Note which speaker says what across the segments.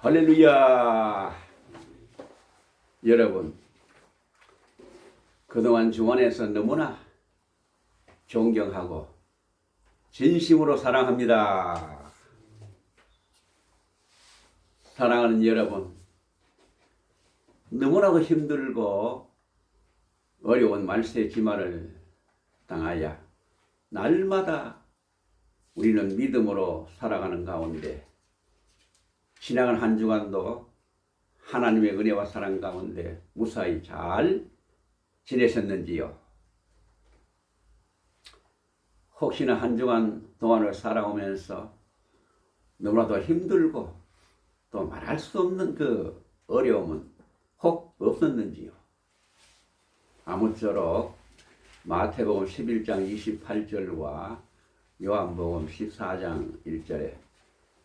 Speaker 1: 할렐루야. 여러분, 그동안 주 안에서 너무나 존경하고 진심으로 사랑합니다. 사랑하는 여러분, 너무나도 힘들고 어려운 말세 기만을 당하여 날마다 우리는 믿음으로 살아가는 가운데 지나간 한 주간도 하나님의 은혜와 사랑 가운데 무사히 잘 지내셨는지요? 혹시나 한 주간 동안을 살아오면서 너무나도 힘들고 또 말할 수 없는 그 어려움은 혹 없었는지요? 아무쪼록 마태복음 11장 28절과 요한복음 14장 1절에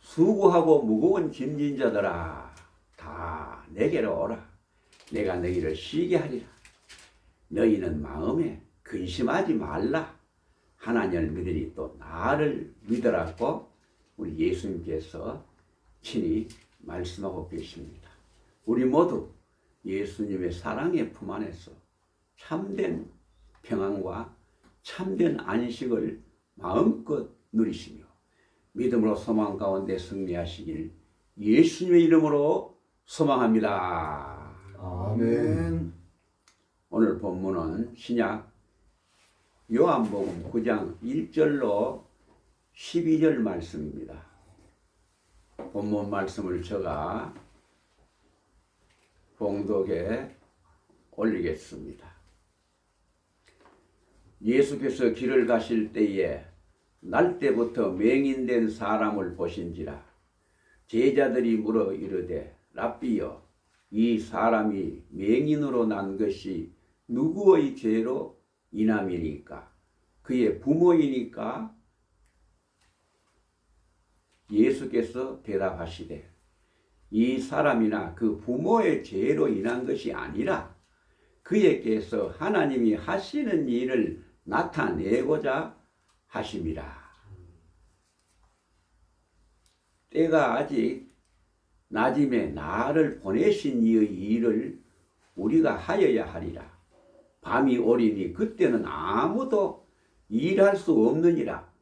Speaker 1: 수고하고 무거운 짐진 자들아 다 내게로 오라. 내가 너희를 쉬게 하리라. 너희는 마음에 근심하지 말라. 하나님을 믿으니 또 나를 믿으라고 우리 예수님께서 친히 말씀하고 계십니다. 우리 모두 예수님의 사랑의 품 안에서 참된 평안과 참된 안식을 마음껏 누리시며 믿음으로 소망 가운데 승리하시길 예수님의 이름으로 소망합니다.
Speaker 2: 아멘.
Speaker 1: 오늘 본문은 신약 요한복음 9장 1절로 12절 말씀입니다. 본문 말씀을 제가 봉독에 올리겠습니다. 예수께서 길을 가실 때에 날 때부터 맹인된 사람을 보신지라. 제자들이 물어 이르되 랍비여, 이 사람이 맹인으로 난 것이 누구의 죄로 인함이니까? 그의 부모이니까? 예수께서 대답하시되 이 사람이나 그 부모의 죄로 인한 것이 아니라 그에게서 하나님이 하시는 일을 나타내고자 하심이라. 때가 아직 낮임에 나를 보내신 이의 일을 우리가 하여야 하리라. 밤이 오리니 그때는 아무도 일할 수 없느니라.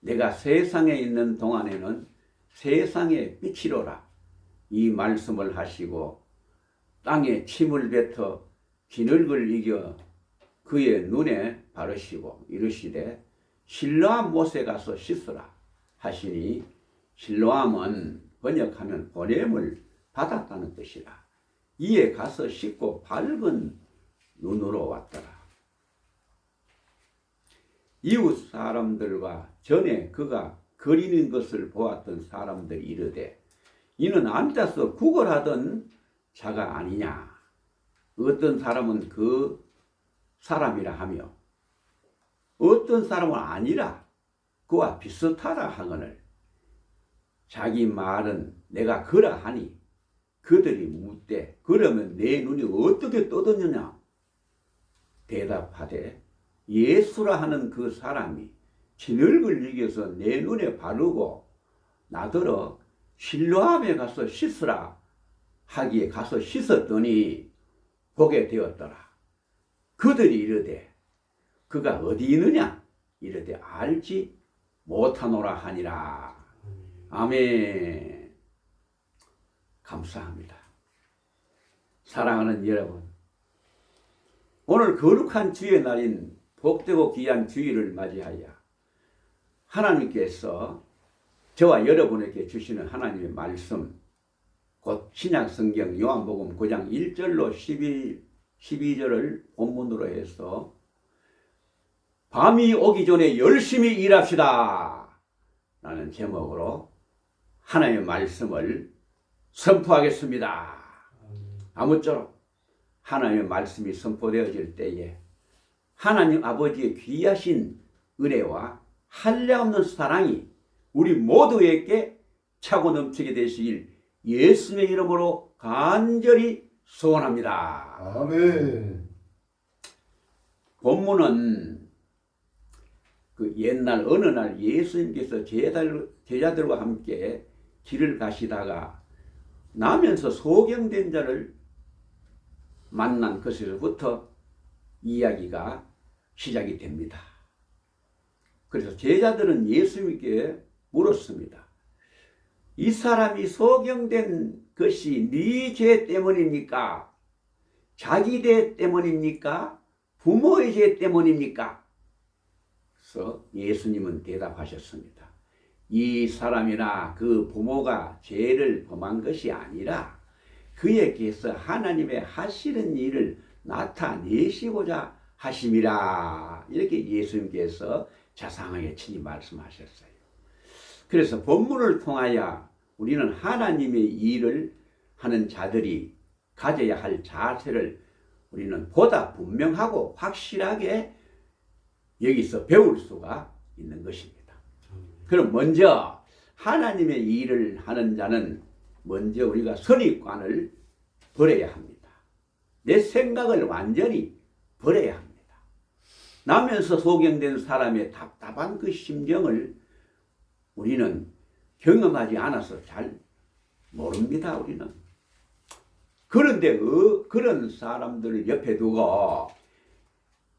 Speaker 1: 내가 세상에 있는 동안에는 세상의 빛이로라. 이 말씀을 하시고 땅에 침을 뱉어 진흙을 이겨 그의 눈에 바르시고 이르시되 실로암 못에 가서 씻으라 하시니, 실로암은 번역하면 보냄을 받았다는 뜻이라. 이에 가서 씻고 밝은 눈으로 왔더라. 이웃 사람들과 전에 그가 거리는 것을 보았던 사람들이 이르되 이는 앉아서 구걸하던 자가 아니냐. 어떤 사람은 그 사람이라 하며 어떤 사람은 아니라 그와 비슷하다 하거늘 자기 말은 내가 그라 하니 그들이 묻되 그러면 내 눈이 어떻게 떠졌느냐. 대답하되 예수라 하는 그 사람이 진흙을 이겨서 내 눈에 바르고 나더러 실로암에 가서 씻으라 하기에 가서 씻었더니 보게 되었더라. 그들이 이르되 그가 어디 있느냐. 이르되 알지 못하노라 하니라. 아멘. 감사합니다. 사랑하는 여러분, 오늘 거룩한 주의 날인 복되고 귀한 주일을 맞이하여 하나님께서 저와 여러분에게 주시는 하나님의 말씀, 곧 신약 성경 요한복음 9장 1절로 12절을 본문으로 해서 밤이 오기 전에 열심히 일합시다 라는 제목으로 하나님의 말씀을 선포하겠습니다. 아무쪼록 하나님의 말씀이 선포되어질 때에 하나님 아버지의 귀하신 은혜와 한량없는 사랑이 우리 모두에게 차고 넘치게 되시길 예수님의 이름으로 간절히 소원합니다.
Speaker 2: 아멘.
Speaker 1: 본문은 그 옛날 어느 날 예수님께서 제자들과 함께 길을 가시다가 나면서 소경된 자를 만난 것에서부터 이야기가 시작이 됩니다. 그래서 제자들은 예수님께 물었습니다. 이 사람이 소경된 것이 네 죄 때문입니까? 자기 죄 때문입니까? 부모의 죄 때문입니까? 그래서 예수님은 대답하셨습니다. 이 사람이나 그 부모가 죄를 범한 것이 아니라 그에게서 하나님의 하시는 일을 나타내시고자 하심이라. 이렇게 예수님께서 자상하게 친히 말씀하셨어요. 그래서 본문을 통하여 우리는 하나님의 일을 하는 자들이 가져야 할 자세를 우리는 보다 분명하고 확실하게 여기서 배울 수가 있는 것입니다. 그럼 먼저 하나님의 일을 하는 자는 먼저 우리가 선입관을 버려야 합니다. 내 생각을 완전히 버려야 합니다. 나면서 소경된 사람의 답답한 그 심정을 우리는 경험하지 않아서 잘 모릅니다. 우리는. 그런데 그런 사람들을 옆에 두고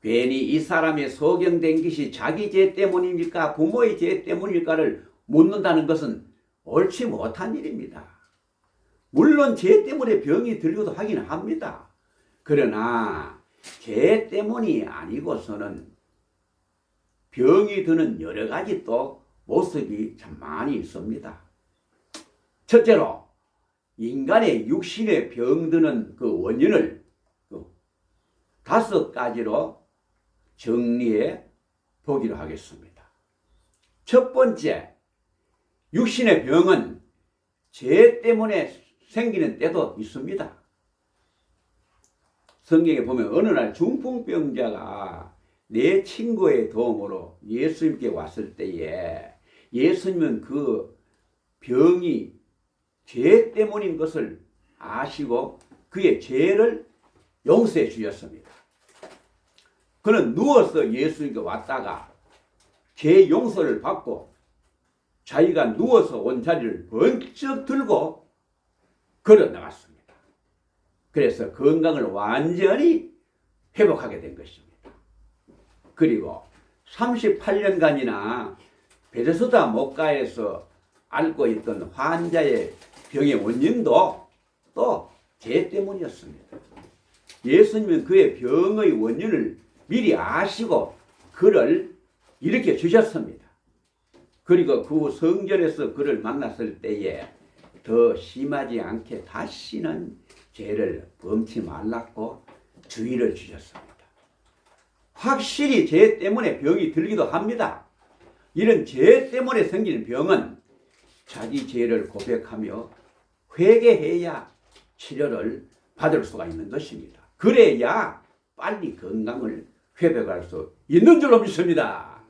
Speaker 1: 괜히 이 사람의 소경된 것이 자기 죄 때문입니까? 부모의 죄 때문일까를 묻는다는 것은 옳지 못한 일입니다. 물론 죄 때문에 병이 들기도 하긴 합니다. 그러나 죄 때문이 아니고서는 병이 드는 여러 가지 또 모습이 참 많이 있습니다. 첫째로 인간의 육신에 병드는 그 원인을 5가지로 정리해 보기로 하겠습니다. 첫 번째, 육신의 병은 죄 때문에 생기는 때도 있습니다. 성경에 보면 어느 날 중풍병자가 내 친구의 도움으로 예수님께 왔을 때에 예수님은 그 병이 죄 때문인 것을 아시고 그의 죄를 용서해 주셨습니다. 그는 누워서 예수님께 왔다가 죄 용서를 받고 자기가 누워서 온 자리를 번쩍 들고 걸어 나갔습니다. 그래서 건강을 완전히 회복하게 된 것입니다. 그리고 38년간이나 베데스다 목가에서 앓고 있던 환자의 병의 원인도 또 죄 때문이었습니다. 예수님은 그의 병의 원인을 미리 아시고 그를 일으켜 주셨습니다. 그리고 그 성전에서 그를 만났을 때에 더 심하지 않게 다시는 죄를 범치 말라고 주의를 주셨습니다. 확실히 죄 때문에 병이 들기도 합니다. 이런 죄 때문에 생기는 병은 자기 죄를 고백하며 회개해야 치료를 받을 수가 있는 것입니다. 그래야 빨리 건강을 회복할 수 있는 줄로 믿습니다.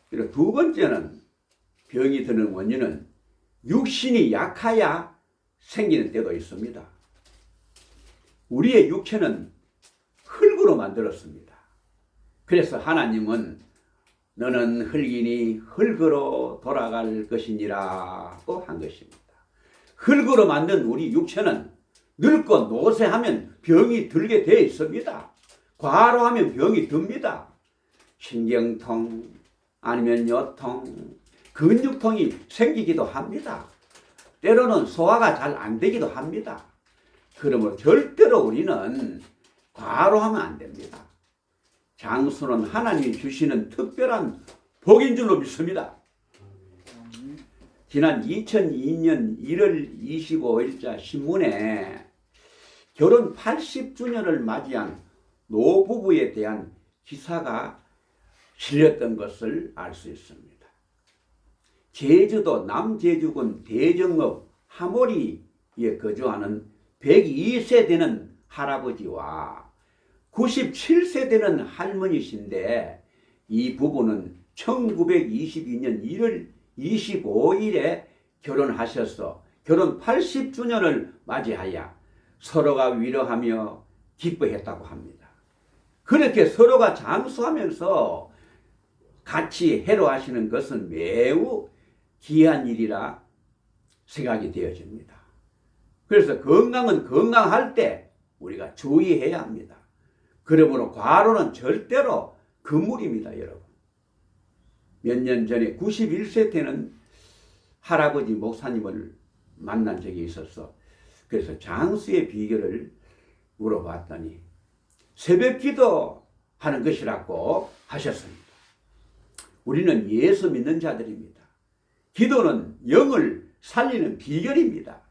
Speaker 1: 그리고 두 번째는 병이 드는 원인은 육신이 약하야 생기는 때도 있습니다. 우리의 육체는 흙으로 만들었습니다. 그래서 하나님은 너는 흙이니 흙으로 돌아갈 것이니라고 한 것입니다. 흙으로 만든 우리 육체는 늙고 노쇠하면 병이 들게 되어 있습니다. 과로하면 병이 듭니다. 신경통 아니면 요통, 근육통이 생기기도 합니다. 때로는 소화가 잘 안 되기도 합니다. 그러므로 절대로 우리는 과로하면 안 됩니다. 장수는 하나님이 주시는 특별한 복인 줄로 믿습니다. 지난 2002년 1월 25일자 신문에 결혼 80주년을 맞이한 노부부에 대한 기사가 실렸던 것을 알 수 있습니다. 제주도 남제주군 대정읍 하모리에 거주하는 102세 되는 할아버지와 97세 되는 할머니신데 이 부부는 1922년 1월 25일에 결혼하셔서 결혼 80주년을 맞이하여 서로가 위로하며 기뻐했다고 합니다. 그렇게 서로가 장수하면서 같이 해로하시는 것은 매우 귀한 일이라 생각이 되어집니다. 그래서 건강은 건강할 때 우리가 주의해야 합니다. 그러므로 과로는 절대로 금물입니다, 여러분. 몇 년 전에 91세 때는 할아버지 목사님을 만난 적이 있었어. 그래서 장수의 비결을 물어봤더니 새벽 기도 하는 것이라고 하셨습니다. 우리는 예수 믿는 자들입니다. 기도는 영을 살리는 비결입니다.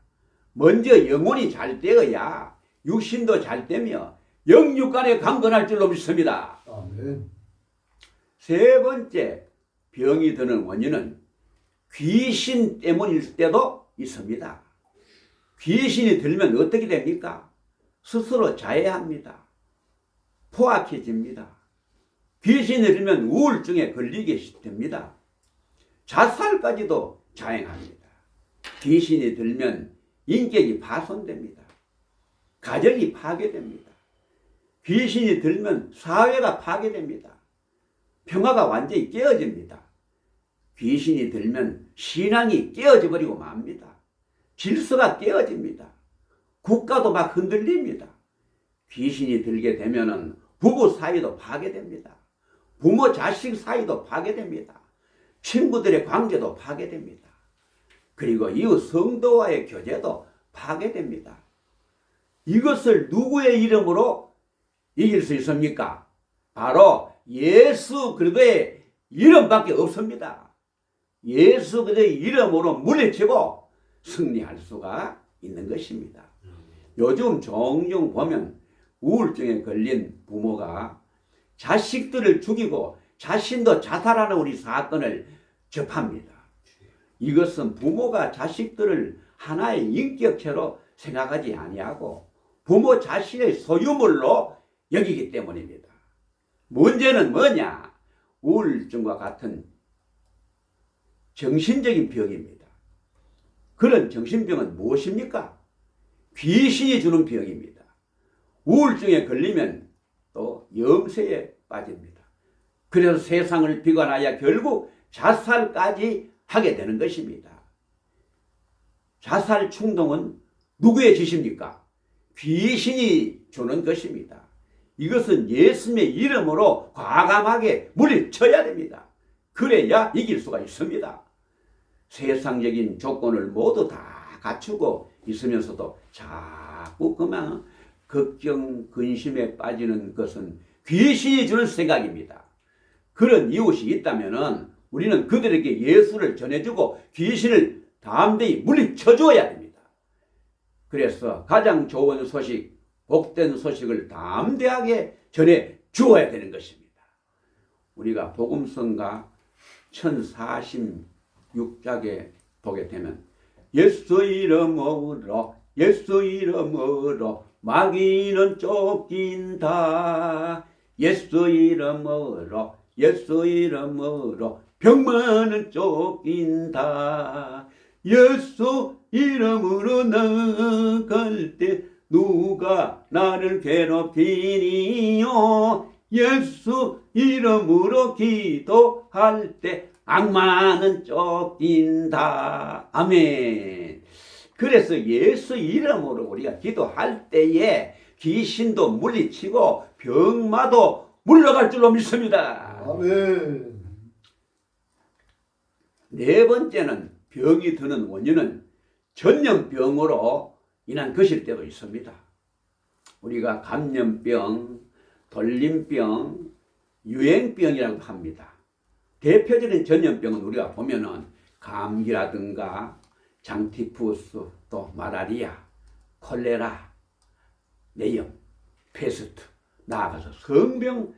Speaker 1: 먼저 영혼이 잘 되어야 육신도 잘 되며 영육간에 강건할 줄로 믿습니다.
Speaker 2: 아멘.
Speaker 1: 세 번째 병이 드는 원인은 귀신 때문일 때도 있습니다. 귀신이 들면 어떻게 됩니까? 스스로 자해합니다. 포악해집니다. 귀신이 들면 우울증에 걸리게 됩니다. 자살까지도 자행합니다. 귀신이 들면 인격이 파손됩니다. 가정이 파괴됩니다. 귀신이 들면 사회가 파괴됩니다. 평화가 완전히 깨어집니다. 귀신이 들면 신앙이 깨어져 버리고 맙니다. 질서가 깨어집니다. 국가도 막 흔들립니다. 귀신이 들게 되면은 부부 사이도 파괴됩니다. 부모 자식 사이도 파괴됩니다. 친구들의 관계도 파괴됩니다. 그리고 이웃 성도와의 교제도 파괴됩니다. 이것을 누구의 이름으로 이길 수 있습니까? 바로 예수 그리스도의 이름밖에 없습니다. 예수 그리스도의 이름으로 물리치고 승리할 수가 있는 것입니다. 요즘 종종 보면 우울증에 걸린 부모가 자식들을 죽이고 자신도 자살하는 우리 사건을 접합니다. 이것은 부모가 자식들을 하나의 인격체로 생각하지 아니하고 부모 자신의 소유물로 여기기 때문입니다. 문제는 뭐냐? 우울증과 같은 정신적인 병입니다. 그런 정신병은 무엇입니까? 귀신이 주는 병입니다. 우울증에 걸리면 또 염세에 빠집니다. 그래서 세상을 비관하여 결국 자살까지 하게 되는 것입니다. 자살 충동은 누구의 짓입니까? 귀신이 주는 것입니다. 이것은 예수님의 이름으로 과감하게 물리쳐야 됩니다. 그래야 이길 수가 있습니다. 세상적인 조건을 모두 다 갖추고 있으면서도 자꾸 그만 걱정, 근심에 빠지는 것은 귀신이 주는 생각입니다. 그런 이웃이 있다면 우리는 그들에게 예수를 전해주고 귀신을 담대히 물리쳐 주어야 됩니다. 그래서 가장 좋은 소식, 복된 소식을 담대하게 전해 주어야 되는 것입니다. 우리가 복음성가 1046장에 보게 되면 예수 이름으로 예수 이름으로 마귀는 쫓긴다. 예수 이름으로 예수 이름으로 병만은 쫓긴다. 예수 이름으로 나갈 때 누가 나를 괴롭히니요. 예수 이름으로 기도할 때 악마는 쫓긴다. 아멘. 그래서 예수 이름으로 우리가 기도할 때에 귀신도 물리치고 병마도 물러갈 줄로 믿습니다.
Speaker 2: 아멘.
Speaker 1: 네 번째는 병이 드는 원인은 전염병으로 인한 것일 때도 있습니다. 우리가 감염병, 돌림병, 유행병이라고 합니다. 대표적인 전염병은 우리가 보면은 감기라든가 장티푸스, 또 마라리아, 콜레라, 뇌염, 페스트, 나아가서 성병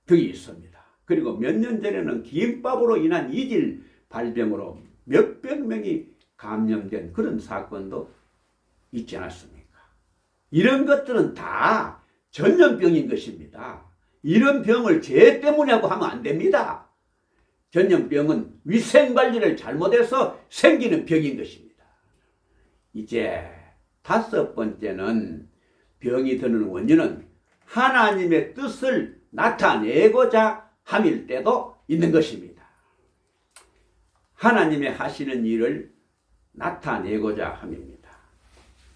Speaker 1: 등이 있습니다. 그리고 몇 년 전에는 김밥으로 인한 이질 발병으로 몇백 명이 감염된 그런 사건도 있지 않았습니까? 이런 것들은 다 전염병인 것입니다. 이런 병을 죄 때문에 하고 하면 안 됩니다. 전염병은 위생관리를 잘못해서 생기는 병인 것입니다. 이제 다섯 번째는 병이 드는 원인은 하나님의 뜻을 나타내고자 함일 때도 있는 것입니다. 하나님의 하시는 일을 나타내고자 함입니다.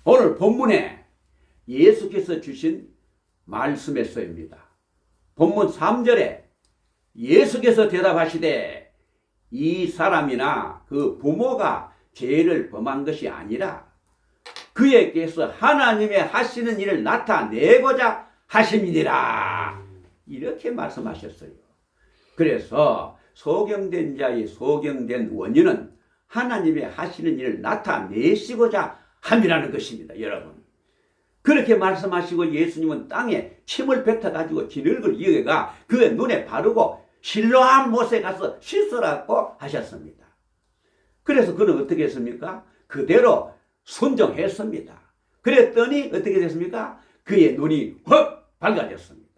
Speaker 1: 오늘 본문에 예수께서 주신 말씀에서입니다. 본문 3절에 예수께서 대답하시되 이 사람이나 그 부모가 죄를 범한 것이 아니라 그에게서 하나님의 하시는 일을 나타내고자 하심이니라. 이렇게 말씀하셨어요. 그래서 소경된 자의 소경된 원인은 하나님의 하시는 일을 나타내시고자 함이라는 것입니다. 여러분, 그렇게 말씀하시고 예수님은 땅에 침을 뱉어가지고 진흙을 이어가 그의 눈에 바르고 실로암 못에 가서 씻으라고 하셨습니다. 그래서 그는 어떻게 했습니까? 그대로 순종했습니다. 그랬더니 어떻게 됐습니까? 그의 눈이 확 밝아졌습니다.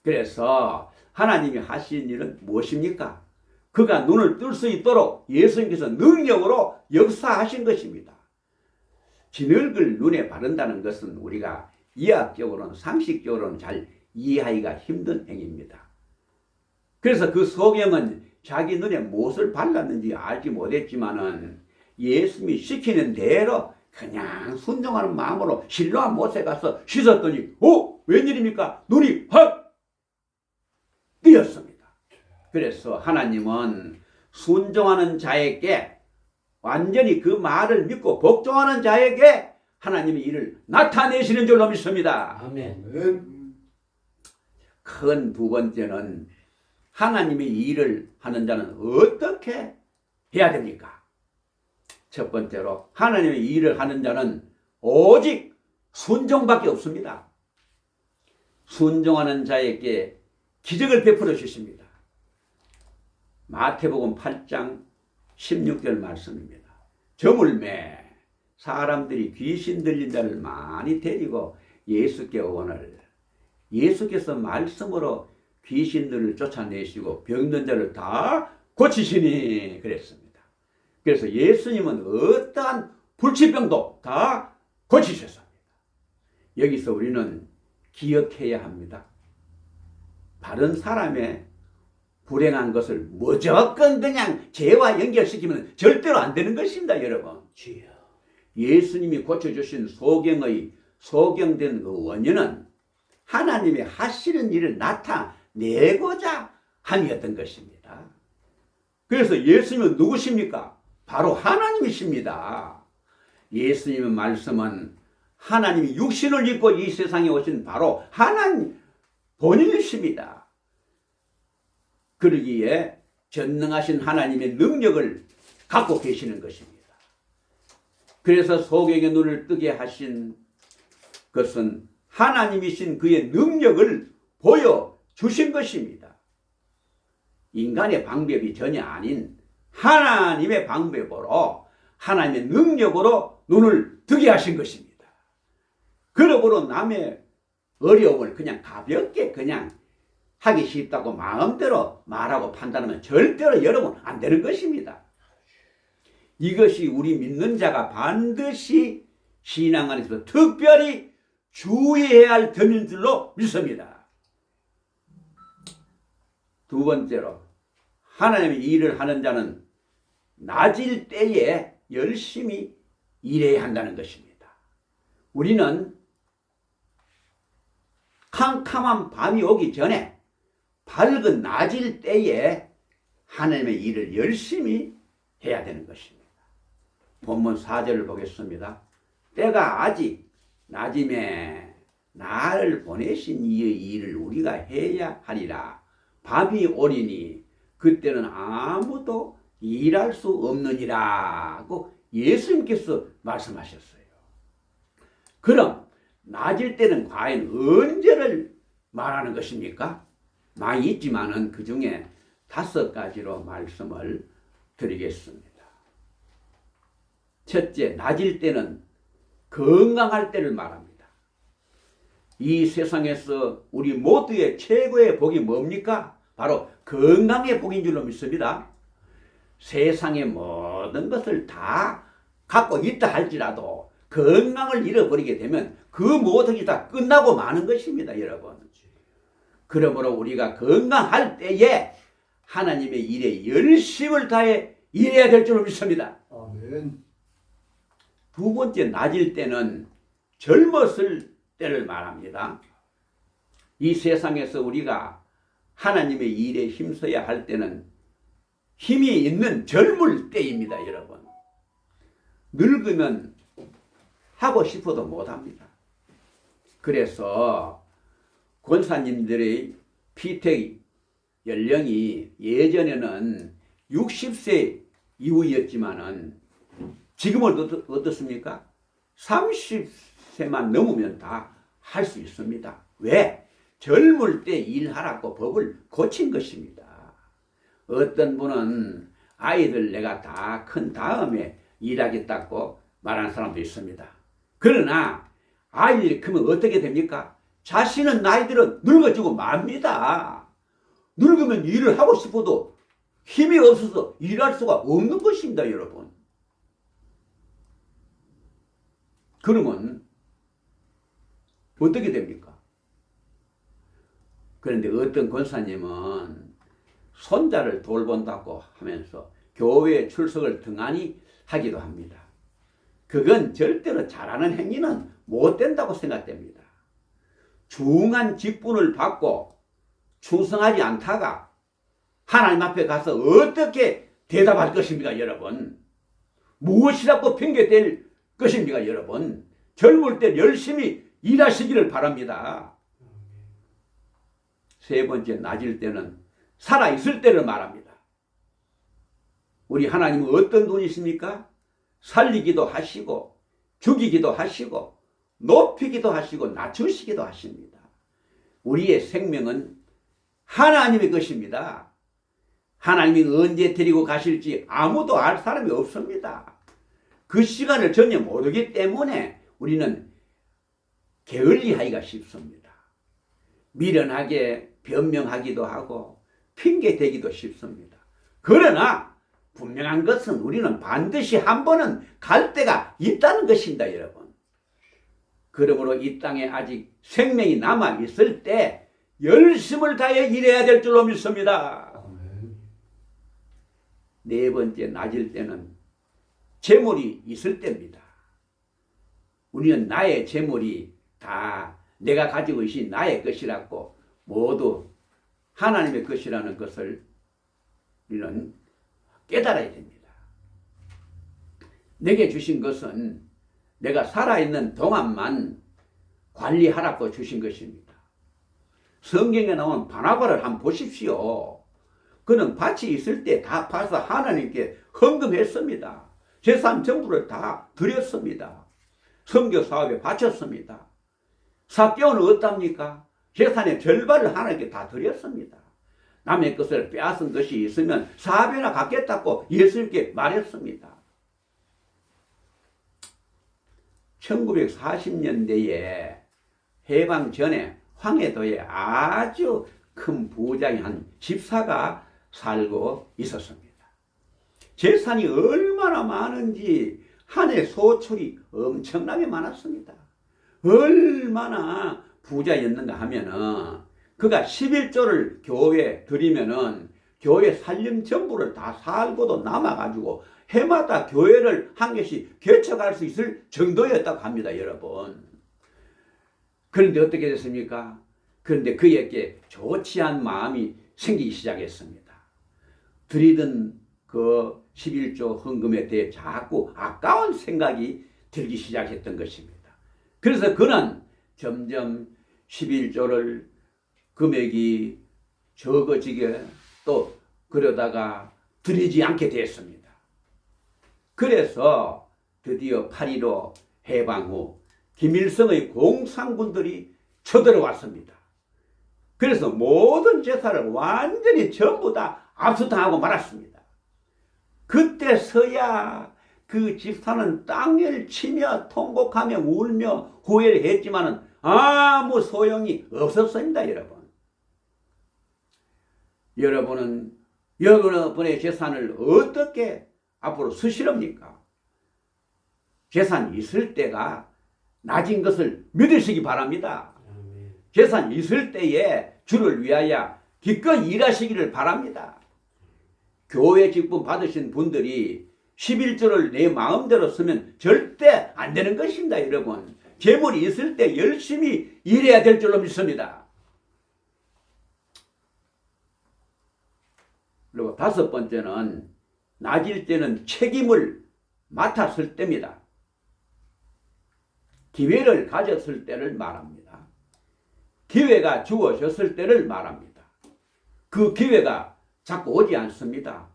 Speaker 1: 그래서 하나님이 하신 일은 무엇입니까? 그가 눈을 뜰 수 있도록 예수님께서 능력으로 역사하신 것입니다. 진흙을 눈에 바른다는 것은 우리가 이학적으로는 상식적으로는 잘 이해하기가 힘든 행위입니다. 그래서 그 소경은 자기 눈에 무엇을 발랐는지 알지 못했지만은 예수님이 시키는 대로 그냥 순종하는 마음으로 실로암 못에 가서 씻었더니 웬일입니까? 눈이 확 뜨였습니다. 그래서 하나님은 순종하는 자에게 완전히 그 말을 믿고 복종하는 자에게 하나님이 이를 나타내시는 줄로 믿습니다.
Speaker 2: 아멘.
Speaker 1: 큰 두 번째는 하나님이 이 일을 하는 자는 어떻게 해야 됩니까? 첫 번째로 하나님의 이 일을 하는 자는 오직 순종밖에 없습니다. 순종하는 자에게 기적을 베풀어 주십니다. 마태복음 8장 16절 말씀입니다. 저물매 사람들이 귀신 들린 자를 많이 데리고 예수께 오거늘 예수께서 말씀으로 귀신들을 쫓아내시고 병든 자를 다 고치시니 그랬습니다. 그래서 예수님은 어떠한 불치병도 다 고치셨습니다. 여기서 우리는 기억해야 합니다. 다른 사람의 불행한 것을 무조건 그냥 죄와 연결시키면 절대로 안 되는 것입니다, 여러분. 예수님이 고쳐주신 소경된 그 원인은 하나님의 하시는 일을 나타내고자 함이었던 것입니다. 그래서 예수님은 누구십니까? 바로 하나님이십니다. 예수님의 말씀은 하나님이 육신을 입고 이 세상에 오신 바로 하나님 본인이십니다. 그러기에 전능하신 하나님의 능력을 갖고 계시는 것입니다. 그래서 소경의 눈을 뜨게 하신 것은 하나님이신 그의 능력을 보여주신 것입니다. 인간의 방법이 전혀 아닌 하나님의 방법으로 하나님의 능력으로 눈을 뜨게 하신 것입니다. 그러므로 남의 어려움을 그냥 가볍게 그냥 하기 쉽다고 마음대로 말하고 판단하면 절대로 여러분 안 되는 것입니다. 이것이 우리 믿는 자가 반드시 신앙 안에서 특별히 주의해야 할 점인 줄로 믿습니다. 두 번째로 하나님의 일을 하는 자는 낮일 때에 열심히 일해야 한다는 것입니다. 우리는 캄캄한 밤이 오기 전에 밝은 낮일 때에 하나님의 일을 열심히 해야 되는 것입니다. 본문 4절을 보겠습니다. 때가 아직 낮임에 나를 보내신 이의 일을 우리가 해야 하리라. 밤이 오리니 그때는 아무도 일할 수 없느니라고 예수님께서 말씀하셨어요. 그럼 낮일 때는 과연 언제를 말하는 것입니까? 많이 있지만은 그 중에 5가지로 말씀을 드리겠습니다. 첫째, 낮일 때는 건강할 때를 말합니다. 이 세상에서 우리 모두의 최고의 복이 뭡니까? 바로 건강의 복인 줄로 믿습니다. 세상의 모든 것을 다 갖고 있다 할지라도 건강을 잃어버리게 되면 그 모든 게 다 끝나고 마는 것입니다, 여러분. 그러므로 우리가 건강할 때에 하나님의 일에 열심을 다해 일해야 될 줄로 믿습니다.
Speaker 2: 아멘.
Speaker 1: 두 번째 낮일 때는 젊었을 때를 말합니다. 이 세상에서 우리가 하나님의 일에 힘써야 할 때는 힘이 있는 젊을 때입니다, 여러분. 늙으면 하고 싶어도 못합니다. 그래서 권사님들의 피택 연령이 예전에는 60세 이후였지만은 지금은 어떻습니까? 30세만 넘으면 다 할 수 있습니다. 왜? 젊을 때 일하라고 법을 고친 것입니다. 어떤 분은 아이들 내가 다 큰 다음에 일하겠다고 말하는 사람도 있습니다. 그러나 아이들이 크면 어떻게 됩니까? 자신은 나이들은 늙어지고 맙니다. 늙으면 일을 하고 싶어도 힘이 없어서 일할 수가 없는 것입니다, 여러분. 그러면 어떻게 됩니까? 그런데 어떤 권사님은 손자를 돌본다고 하면서 교회에 출석을 등한히 하기도 합니다. 그건 절대로 잘하는 행위는 못 된다고 생각됩니다. 중한 직분을 받고 충성하지 않다가 하나님 앞에 가서 어떻게 대답할 것입니까, 여러분? 무엇이라고 핑계댈 것입니까, 여러분? 젊을 때 열심히 일하시기를 바랍니다. 세 번째, 낮일 때는 살아있을 때를 말합니다. 우리 하나님은 어떤 분이십니까? 살리기도 하시고 죽이기도 하시고 높이기도 하시고 낮추시기도 하십니다. 우리의 생명은 하나님의 것입니다. 하나님이 언제 데리고 가실지 아무도 알 사람이 없습니다. 그 시간을 전혀 모르기 때문에 우리는 게을리하기가 쉽습니다. 미련하게 변명하기도 하고 핑계대기도 쉽습니다. 그러나 분명한 것은 우리는 반드시 한 번은 갈 때가 있다는 것입니다, 여러분. 그러므로 이 땅에 아직 생명이 남아 있을 때 열심을 다해 일해야 될 줄로 믿습니다. 네 번째, 낮일 때는 재물이 있을 때입니다. 우리는 나의 재물이 다 내가 가지고 있으니 나의 것이라고 모두 하나님의 것이라는 것을 우리는 깨달아야 됩니다. 내게 주신 것은 내가 살아있는 동안만 관리하라고 주신 것입니다. 성경에 나온 바나바를 한번 보십시오. 그는 밭이 있을 때 다 파서 하나님께 헌금했습니다. 재산 전부를 다 드렸습니다. 선교 사업에 바쳤습니다. 삭개오는 어떻답니까? 재산의 절반을 하나님께 다 드렸습니다. 남의 것을 빼앗은 것이 있으면 4배나 갚겠다고 예수님께 말했습니다. 1940년대에 해방 전에 황해도에 아주 큰 부장이 한 집사가 살고 있었습니다. 재산이 얼마나 많은지 한 해 소출이 엄청나게 많았습니다. 얼마나 부자였는가 하면은 그가 11조를 교회에 드리면은 교회 살림 전부를 다 살고도 남아가지고 해마다 교회를 한 개씩 개척할 수 있을 정도였다고 합니다, 여러분. 그런데 어떻게 됐습니까? 그런데 그에게 좋지 않은 마음이 생기기 시작했습니다. 드리던 그 11조 헌금에 대해 자꾸 아까운 생각이 들기 시작했던 것입니다. 그래서 그는 점점 11조를 금액이 적어지게 또 그러다가 드리지 않게 됐습니다. 그래서 드디어 8.15 해방 후 김일성의 공산군들이 쳐들어왔습니다. 그래서 모든 재산을 완전히 전부 다 압수당하고 말았습니다. 그때서야 그 집사는 땅을 치며 통곡하며 울며 후회를 했지만은 아무 소용이 없었습니다, 여러분. 여러분은 여러분의 재산을 어떻게 앞으로 쓰시렵니까? 재산이 있을 때가 낮은 것을 믿으시기 바랍니다. 재산이 있을 때에 주를 위하여 기꺼이 일하시기를 바랍니다. 교회 직분 받으신 분들이 11조를 내 마음대로 쓰면 절대 안 되는 것입니다, 여러분. 재물이 있을 때 열심히 일해야 될 줄로 믿습니다. 그리고 다섯 번째는 낮일 때는 책임을 맡았을 때입니다. 기회를 가졌을 때를 말합니다. 기회가 주어졌을 때를 말합니다. 그 기회가 자꾸 오지 않습니다.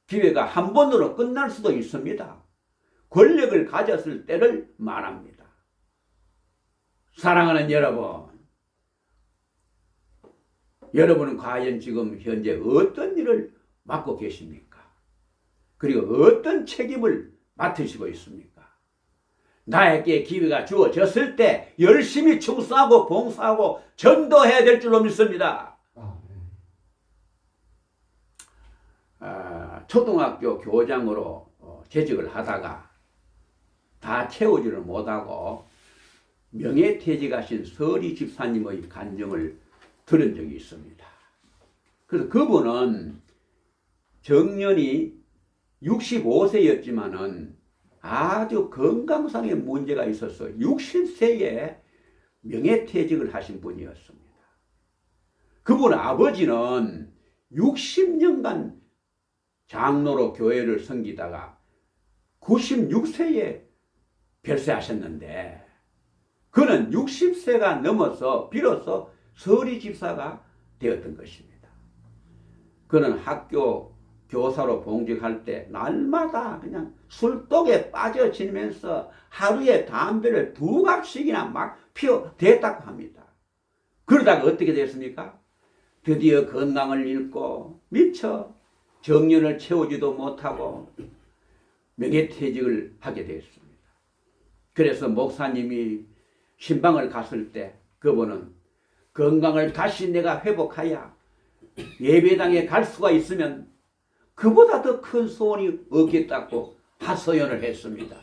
Speaker 1: 기회가 한 번으로 끝날 수도 있습니다. 권력을 가졌을 때를 말합니다. 사랑하는 여러분, 여러분은 과연 지금 현재 어떤 일을 맡고 계십니까? 그리고 어떤 책임을 맡으시고 있습니까? 나에게 기회가 주어졌을 때 열심히 충성하고 봉사하고 전도해야 될 줄로 믿습니다. 초등학교 교장으로 재직을 하다가 다 채우지를 못하고 명예퇴직하신 서리 집사님의 간증을 들은 적이 있습니다. 그래서 그분은 정년이 65세였지만은 아주 건강상의 문제가 있어서 60세에 명예퇴직을 하신 분이었습니다. 그분 아버지는 60년간 장로로 교회를 섬기다가 96세에 별세하셨는데 그는 60세가 넘어서 비로소 서리 집사가 되었던 것입니다. 그는 학교 교사로 봉직할 때 날마다 그냥 술독에 빠져 지내면서 하루에 담배를 2갑씩이나 막 피워댔다고 합니다. 그러다가 어떻게 됐습니까? 드디어 건강을 잃고 미처 정년을 채우지도 못하고 명예퇴직을 하게 됐습니다. 그래서 목사님이 신방을 갔을 때 그분은 건강을 다시 내가 회복하여 예배당에 갈 수가 있으면 그보다 더 큰 소원이 없겠다고 하소연을 했습니다.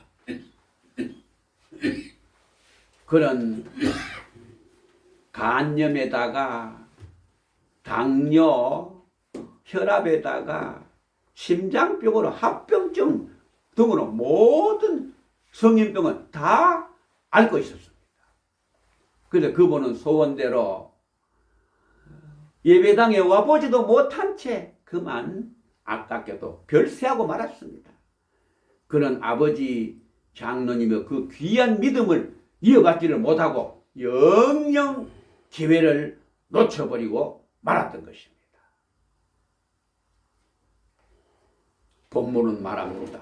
Speaker 1: 그는 간염에다가 당뇨, 혈압에다가 심장병으로 합병증 등으로 모든 성인병은 다 앓고 있었습니다. 그래서 그분은 소원대로 예배당에 와보지도 못한 채 그만 아깝게도 별세하고 말았습니다. 그는 아버지 장로님의 그 귀한 믿음을 이어받지를 못하고 영영 기회를 놓쳐버리고 말았던 것입니다. 본문은 말합니다.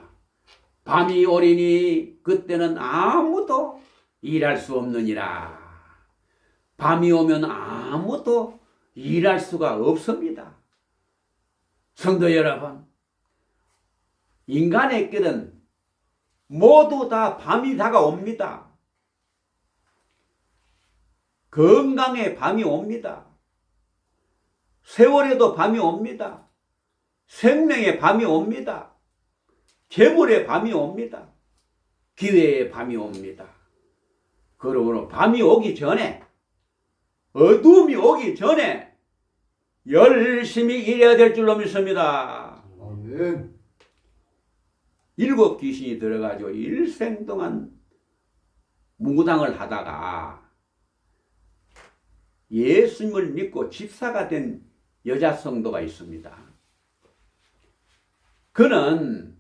Speaker 1: 밤이 오리니 그때는 아무도 일할 수 없느니라. 밤이 오면 아무도 일할 수가 없습니다. 성도 여러분, 인간에게는 모두 다 밤이 다가옵니다. 건강에 밤이 옵니다. 세월에도 밤이 옵니다. 생명에 밤이 옵니다. 재물에 밤이 옵니다. 기회에 밤이 옵니다. 그러므로 밤이 오기 전에, 어둠이 오기 전에 열심히 일해야 될 줄로 믿습니다.
Speaker 2: 아멘.
Speaker 1: 7 귀신이 들어가지고 일생 동안 무당을 하다가 예수님을 믿고 집사가 된 여자 성도가 있습니다. 그는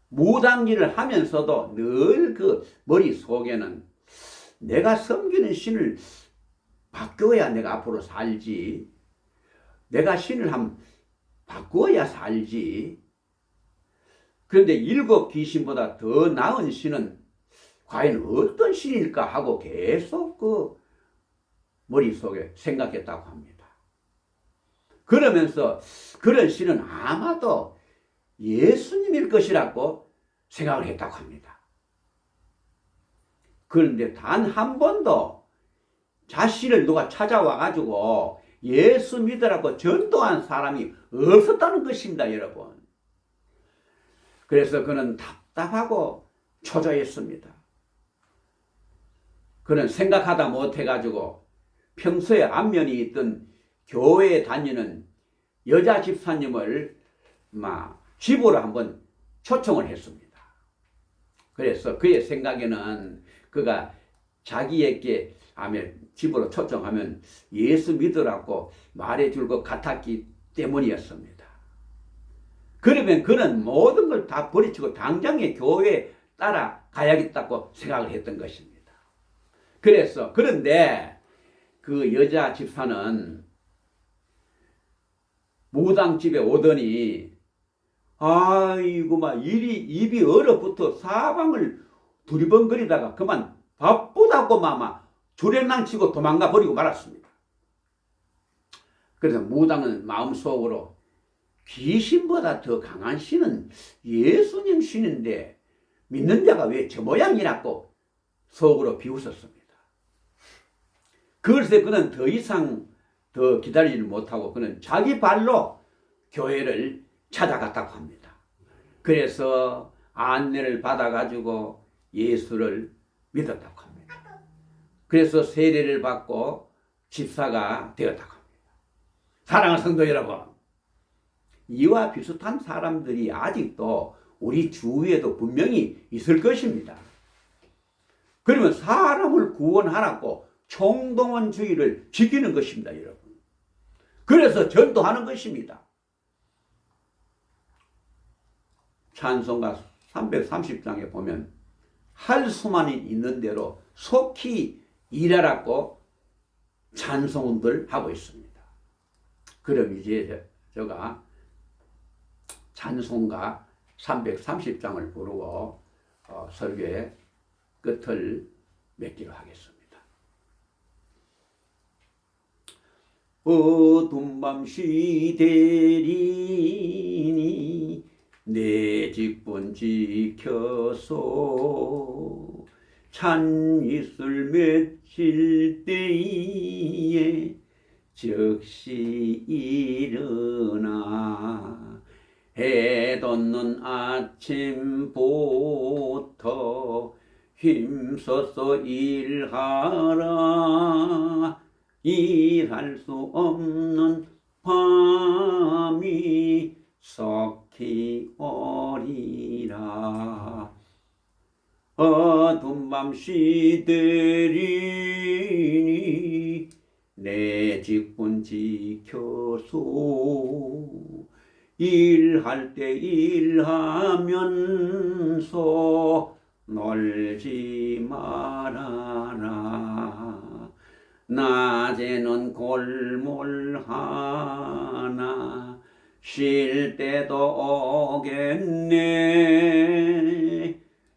Speaker 1: 무당일을 하면서도 늘 그 머릿속에는 내가 섬기는 신을 바꿔야 내가 앞으로 살지, 내가 신을 한번 바꾸어야 살지. 그런데 7 귀신보다 더 나은 신은 과연 어떤 신일까 하고 계속 그 머릿속에 생각했다고 합니다. 그러면서 그런 신은 아마도 예수님일 것이라고 생각을 했다고 합니다. 그런데 단 한 번도 자신을 누가 찾아와 가지고 예수 믿으라고 전도한 사람이 없었다는 것입니다, 여러분. 그래서 그는 답답하고 초조했습니다. 그는 생각하다 못해가지고 평소에 안면이 있던 교회에 다니는 여자 집사님을 집으로 한번 초청을 했습니다. 그래서 그의 생각에는 그가 자기에게 집으로 초청하면 예수 믿으라고 말해줄 것 같았기 때문이었습니다. 그러면 그는 모든 걸 다 버리치고 당장에 교회에 따라가야겠다고 생각을 했던 것입니다. 그런데 그 여자 집사는 무당집에 오더니 아이고 막 입이 얼어붙어 사방을 두리번거리다가 그만 바쁘다고 막 주랭랑 치고 도망가 버리고 말았습니다. 그래서 무당은 마음속으로 귀신보다 더 강한 신은 예수님 신인데 믿는 자가 왜 저 모양이라고 속으로 비웃었습니다. 그래서 그는 더 이상 더 기다리지 못하고 그는 자기 발로 교회를 찾아갔다고 합니다. 그래서 안내를 받아가지고 예수를 믿었다고 합니다. 그래서 세례를 받고 집사가 되었다고 합니다. 사랑하는 성도 여러분, 이와 비슷한 사람들이 아직도 우리 주위에도 분명히 있을 것입니다. 그러면 사람을 구원하라고 총동원주의를 지키는 것입니다, 여러분. 그래서 전도하는 것입니다. 찬송가 330장에 보면 할 수만 있는 대로 속히 일하라고 찬송들 하고 있습니다. 그럼 이제 제가 찬송가 330장을 부르고 설교의 끝을 맺기로 하겠습니다. 어두운 밤 시대리니 내 직분 지켜서 찬 이슬 맺힐 때에 즉시 일어나 해 돋는 아침부터 힘써서 일하라. 일할 수 없는 밤이 속히 오리라. 어두운 밤 시들이니 내 직분 지켜서 일할 때 일하면서 놀지 말아라. 낮에는 골몰 하나 쉴 때도 오겠네.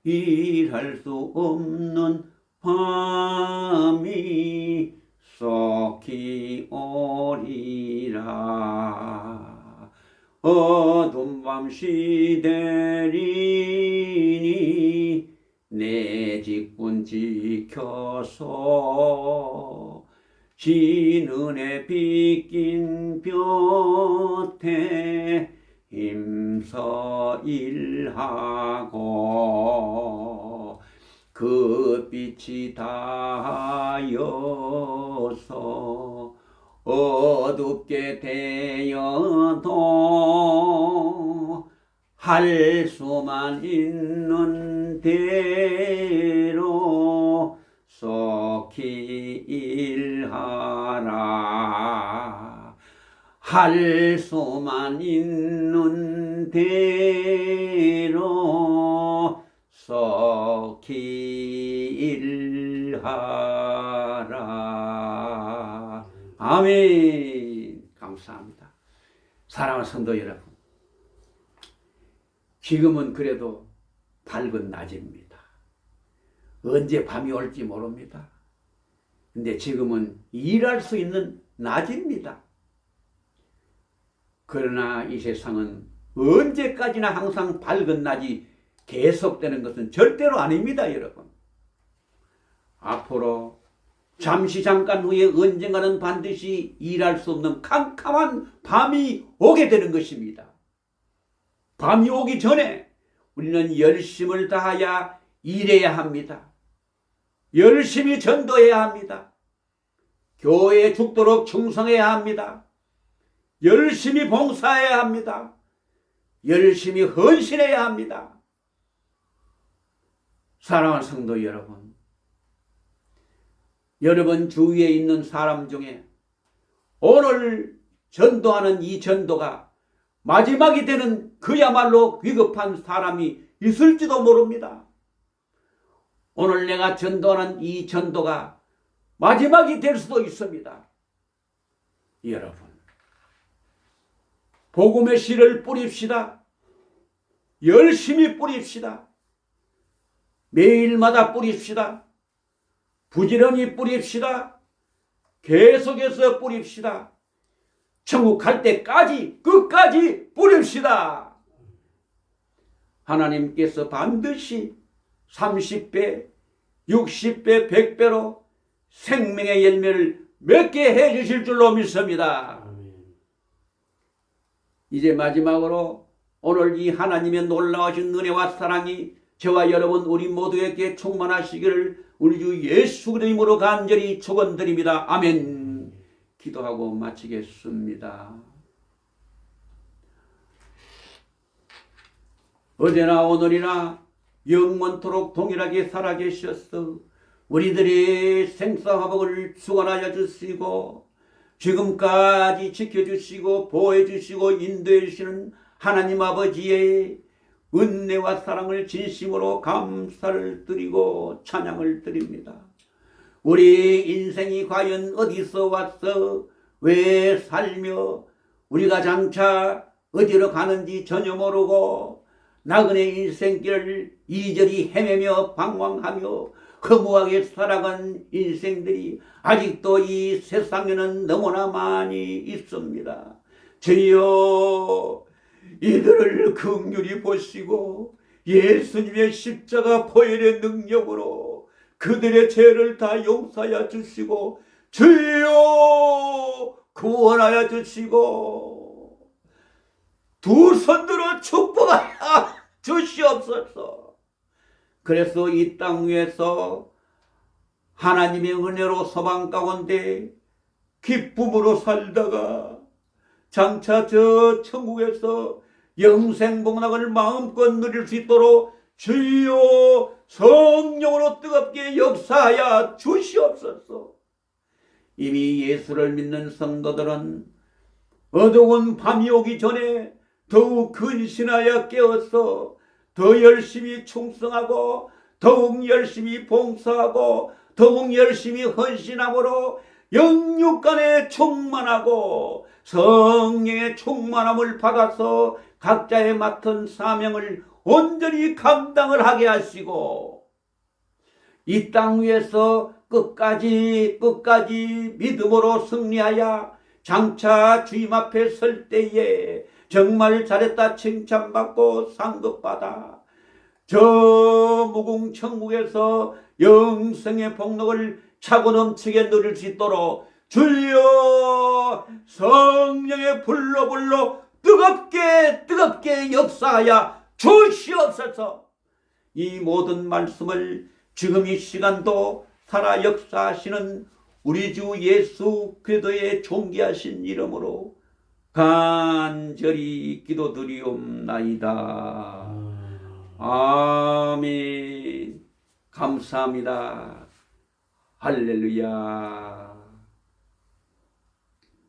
Speaker 1: 일할 수 없는 밤이 속히 오리라. 어두운 밤 시대리니 내 직분 지켜서 진은에 빗긴 볕에 힘써 일하고 그 빛이 닿아여서 어둡게 되어도 할 수만 있는 대로 속히 일하라. 할 수만 있는 대로 속히 일하라. 아멘. 감사합니다. 사랑하는 성도 여러분, 지금은 그래도 밝은 낮입니다. 언제 밤이 올지 모릅니다. 근데 지금은 일할 수 있는 낮입니다. 그러나 이 세상은 언제까지나 항상 밝은 낮이 계속되는 것은 절대로 아닙니다, 여러분. 앞으로 잠시 잠깐 후에 언젠가는 반드시 일할 수 없는 캄캄한 밤이 오게 되는 것입니다. 밤이 오기 전에 우리는 열심을 다하여 일해야 합니다. 열심히 전도해야 합니다. 교회에 죽도록 충성해야 합니다. 열심히 봉사해야 합니다. 열심히 헌신해야 합니다. 사랑하는 성도 여러분 주위에 있는 사람 중에 오늘 전도하는 이 전도가 마지막이 되는 그야말로 위급한 사람이 있을지도 모릅니다. 오늘 내가 전도하는 이 전도가 마지막이 될 수도 있습니다. 여러분, 복음의 씨를 뿌립시다. 열심히 뿌립시다. 매일마다 뿌립시다. 부지런히 뿌립시다. 계속해서 뿌립시다. 천국 갈 때까지 끝까지 뿌립시다. 하나님께서 반드시 30배, 60배, 100배로 생명의 열매를 맺게 해주실 줄로 믿습니다. 이제 마지막으로 오늘 이 하나님의 놀라우신 은혜와 사랑이 저와 여러분 우리 모두에게 충만하시기를 우리 주 예수 그리스도 이름으로 간절히 축원드립니다. 아멘. 기도하고 마치겠습니다. 어제나 오늘이나 영원토록 동일하게 살아계셨어 우리들의 생사화복을 축원하여 주시고 지금까지 지켜주시고 보호해주시고 인도해주시는 하나님 아버지의 은혜와 사랑을 진심으로 감사를 드리고 찬양을 드립니다. 우리 인생이 과연 어디서 왔어 왜 살며 우리가 장차 어디로 가는지 전혀 모르고 나그네 인생길을 이리저리 헤매며 방황하며 허무하게 살아간 인생들이 아직도 이 세상에는 너무나 많이 있습니다. 주여 이들을 긍휼히 보시고 예수님의 십자가 보혈의 능력으로 그들의 죄를 다 용서하여 주시고 주여 구원하여 주시고 두 손들어 축복하여 주시옵소서. 그래서 이 땅 위에서 하나님의 은혜로 소망 가운데 기쁨으로 살다가 장차 저 천국에서 영생복락을 마음껏 누릴 수 있도록 주여 성령으로 뜨겁게 역사하여 주시옵소서. 이미 예수를 믿는 성도들은 어두운 밤이 오기 전에 더욱 근신하여 깨어서 더 열심히 충성하고 더욱 열심히 봉사하고 더욱 열심히 헌신함으로 영육간에 충만하고 성령의 충만함을 받아서 각자의 맡은 사명을 온전히 감당을 하게 하시고 이 땅 위에서 끝까지 믿음으로 승리하여 장차 주님 앞에 설 때에 정말 잘했다 칭찬받고 상급받아 저 무궁천국에서 영생의 복락을 차고 넘치게 누릴 수 있도록 주여 성령의 불로 뜨겁게 역사하여 주시옵소서. 이 모든 말씀을 지금 이 시간도 살아 역사하시는 우리 주 예수 그리스도의 존귀하신 이름으로 간절히 기도드리옵나이다. 아멘. 감사합니다. 할렐루야.